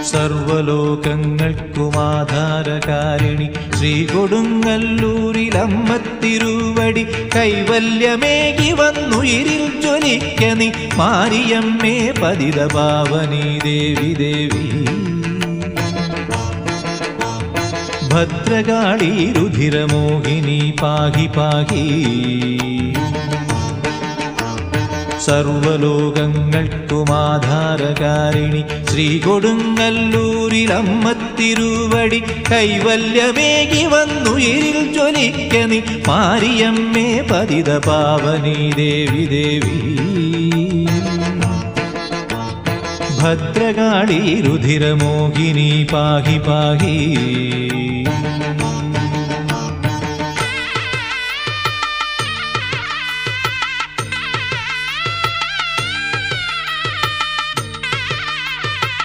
സർവലോകങ്ങൾക്കുമാധാരകാരിണി ശ്രീകൊടുങ്ങല്ലൂരിലമ്മത്തിരുവടി കൈവല്യമേകി വന്നുയിരിൽ ജ്വലിക്കനി മാരിയമ്മേ പതിതപാവനി ദേവി ദേവി. ഭദ്രകാളി രുധിരമോഹിനി പാഹി പാഹി. സർവലോകങ്ങൾക്കുമാധാരകാരിണി ശ്രീകൊടുങ്ങല്ലൂരിലമ്മത്തിരുവടി കൈവല്യമേകി വന്നുയിരിൽ ജ്വലിക്കനി മാരിയമ്മേ പതിതപാവനി ദേവി ദേവി. ഭദ്രകാളി രുധിരമോഹിനി പാഹി പാഹി.